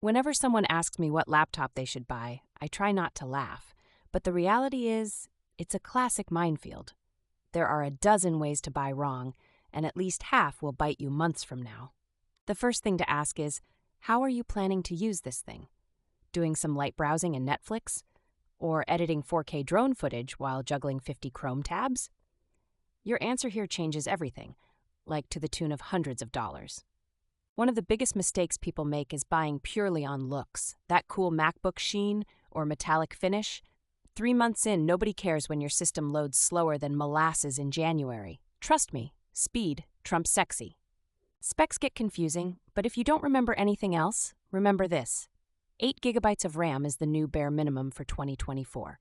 Whenever someone asks me what laptop they should buy, I try not to laugh. But the reality is, it's a classic minefield. There are a dozen ways to buy wrong, and at least half will bite you months from now. The first thing to ask is, how are you planning to use this thing? Doing some light browsing in Netflix? Or editing 4K drone footage while juggling 50 Chrome tabs? Your answer here changes everything, like to the tune of hundreds of dollars. One of the biggest mistakes people make is buying purely on looks. That cool MacBook sheen or metallic finish. 3 months in, nobody cares when your system loads slower than molasses in January. Trust me, speed trumps sexy. Specs get confusing, but if you don't remember anything else, remember this. 8 gigabytes of RAM is the new bare minimum for 2024.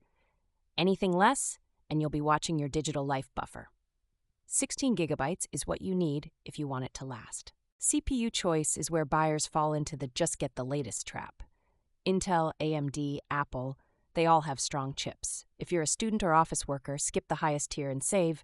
Anything less, and you'll be watching your digital life buffer. 16 gigabytes is what you need if you want it to last. CPU choice is where buyers fall into the just get the latest trap. Intel, AMD, Apple, they all have strong chips. If you're a student or office worker, skip the highest tier and save,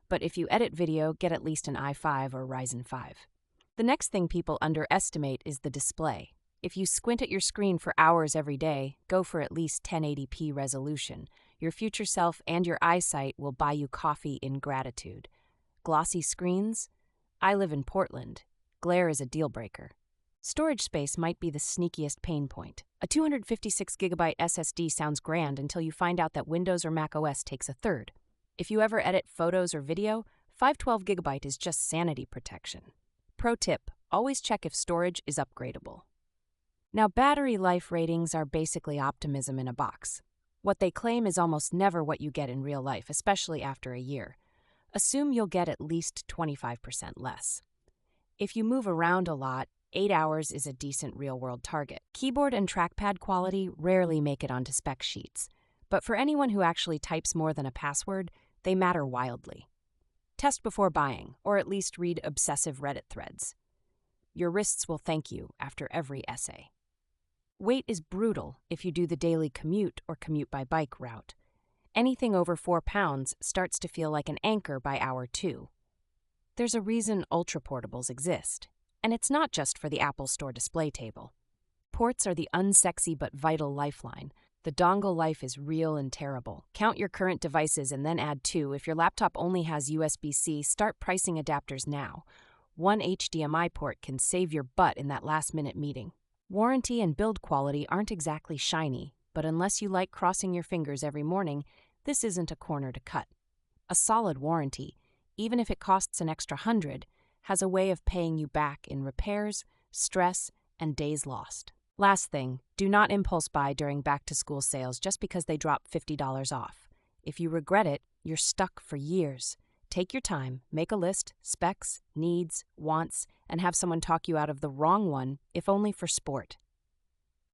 but if you edit video, get at least an i5 or Ryzen 5. The next thing people underestimate is the display. If you squint at your screen for hours every day, go for at least 1080p resolution. Your future self and your eyesight will buy you coffee in gratitude. Glossy screens? I live in Portland. Glare is a deal breaker. Storage space might be the sneakiest pain point. A 256GB SSD sounds grand until you find out that Windows or Mac OS takes a third. If you ever edit photos or video, 512GB is just sanity protection. Pro tip, always check if storage is upgradable. Now, battery life ratings are basically optimism in a box. What they claim is almost never what you get in real life, especially after a year. Assume you'll get at least 25% less. If you move around a lot, 8 hours is a decent real-world target. Keyboard and trackpad quality rarely make it onto spec sheets, but for anyone who actually types more than a password, they matter wildly. Test before buying, or at least read obsessive Reddit threads. Your wrists will thank you after every essay. Weight is brutal if you do the daily commute or commute by bike route. Anything over 4 pounds starts to feel like an anchor by hour 2. There's a reason ultra-portables exist, and it's not just for the Apple Store display table. Ports are the unsexy but vital lifeline. The dongle life is real and terrible. Count your current devices and then add 2. If your laptop only has USB-C, start pricing adapters now. One HDMI port can save your butt in that last-minute meeting. Warranty and build quality aren't exactly shiny, but unless you like crossing your fingers every morning, this isn't a corner to cut. A solid warranty, even if it costs an extra $100, has a way of paying you back in repairs, stress, and days lost. Last thing, do not impulse buy during back-to-school sales just because they drop $50 off. If you regret it, you're stuck for years. Take your time, make a list, specs, needs, wants, and have someone talk you out of the wrong one, if only for sport.